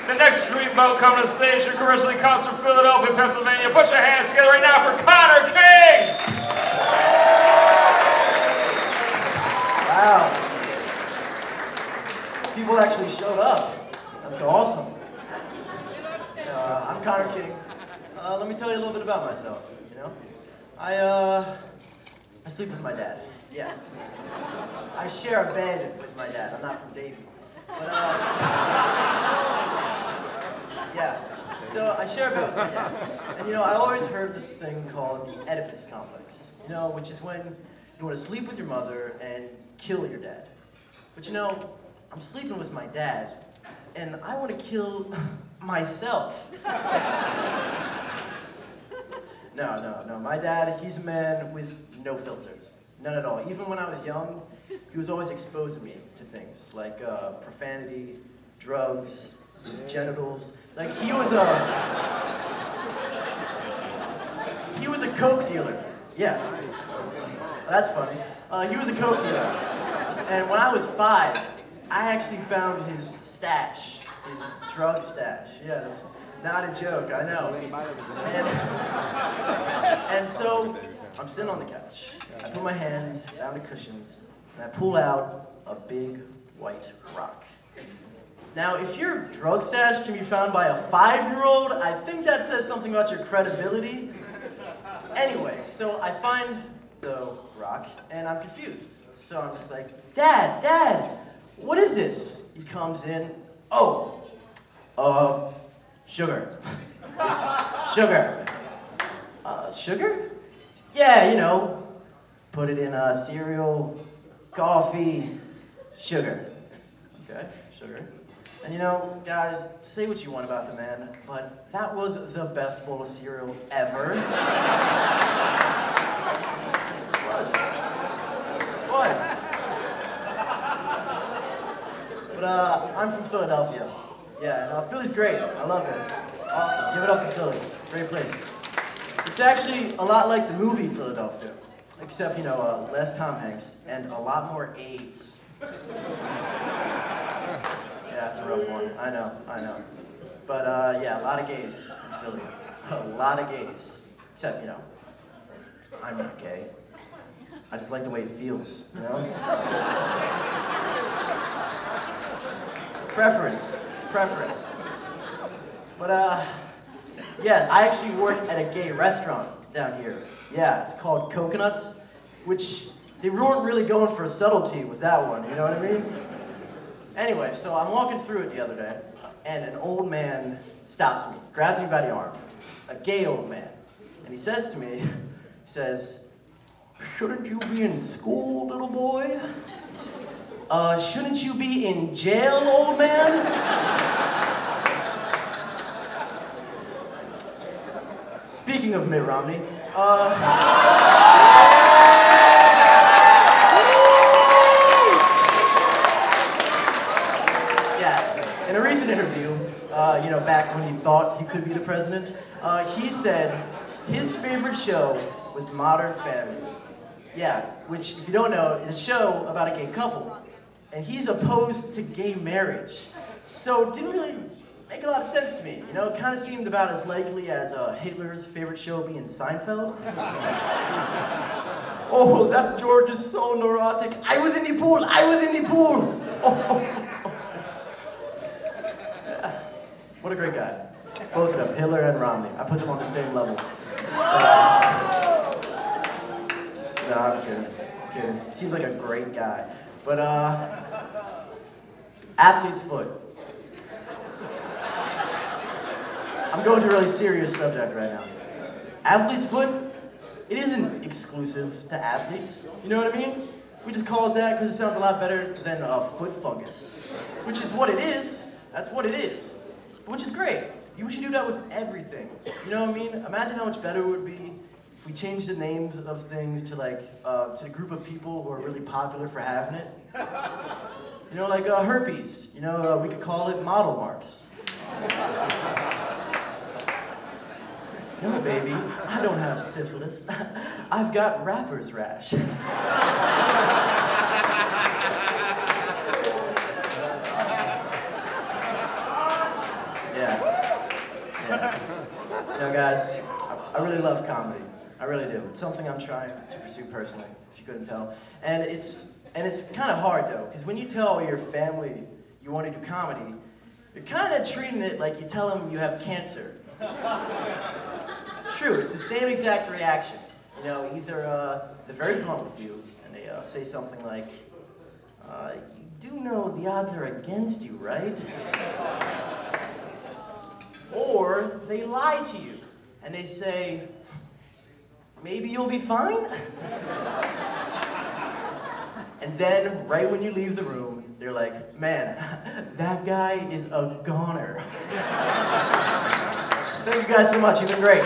The next dreamboat coming to stage your commercially comes from Philadelphia, Pennsylvania. Put your hands together right now for Connor King! Wow. People actually showed up. That's awesome. I'm Connor King. Let me tell you a little bit about myself, you know? I sleep with my dad. Yeah. I share a bed with my dad. I'm not from Davie. But, yeah. So I share a bed with my dad. And, you know, I always heard this thing called the Oedipus complex, you know, which is when you want to sleep with your mother and kill your dad. But, you know, I'm sleeping with my dad, and I want to kill myself. No. My dad, he's a man with no filter. None at all. Even when I was young, he was always exposing me to things like profanity, drugs, his genitals. Like he was a coke dealer. Yeah. That's funny. He was a coke dealer. And when I was 5, I actually found his stash, his drug stash. Yeah, that's not a joke, I know. And so, I'm sitting on the couch. I put my hands down the cushions, and I pull out a big white rock. Now, if your drug stash can be found by a 5-year-old, I think that says something about your credibility. Anyway, so I find the rock, and I'm confused. So I'm just like, Dad, what is this? He comes in, sugar. It's sugar. Sugar? Yeah, you know, put it in cereal, coffee, sugar. Okay, sugar. And you know, guys, say what you want about the man, but that was the best bowl of cereal ever. It was. But I'm from Philadelphia. Yeah, and Philly's great. I love it. Awesome. Give it up for Philly. Great place. It's actually a lot like the movie Philadelphia, except, you know, less Tom Hanks and a lot more AIDS. Yeah, it's a rough one. I know. But, yeah, a lot of gays in Philly. A lot of gays. Except, you know, I'm not gay. I just like the way it feels, you know? Preference. But, yeah, I actually work at a gay restaurant down here. Yeah, it's called Coconuts, which they weren't really going for a subtlety with that one, you know what I mean? Anyway, so I'm walking through it the other day, and an old man stops me, grabs me by the arm, a gay old man, and he says to me, shouldn't you be in school, little boy? Shouldn't you be in jail, old man? Speaking of Mitt Romney, yeah, in a recent interview, you know, back when he thought he could be the president, he said his favorite show was Modern Family. Yeah, which, if you don't know, is a show about a gay couple. And he's opposed to gay marriage. So it didn't really make a lot of sense to me. You know, it kind of seemed about as likely as Hitler's favorite show being Seinfeld. Oh, that George is so neurotic. I was in the pool. Oh. Yeah. What a great guy. Both of them, Hitler and Romney. I put them on the same level. No, I'm kidding. Seems like a great guy. But, athlete's foot. I'm going to a really serious subject right now. Athlete's foot, it isn't exclusive to athletes. You know what I mean? We just call it that because it sounds a lot better than foot fungus. Which is what it is. That's what it is. Which is great. We should do that with everything. You know what I mean? Imagine how much better it would be if we changed the names of things to like, to the group of people who are really popular for having it. You know, like herpes. You know, we could call it model marks. No, baby, I don't have syphilis. I've got rapper's rash. know, guys, I really love comedy. I really do. It's something I'm trying to pursue personally, if you couldn't tell. And it's kind of hard, though, because when you tell your family you want to do comedy, you're kind of treating it like you tell them you have cancer. It's true. It's the same exact reaction. You know, either they're very blunt with you, and they say something like, you do know the odds are against you, right? Or they lie to you, and they say, maybe you'll be fine? And then, right when you leave the room, they're like, man, that guy is a goner. Thank you guys so much, you've been great.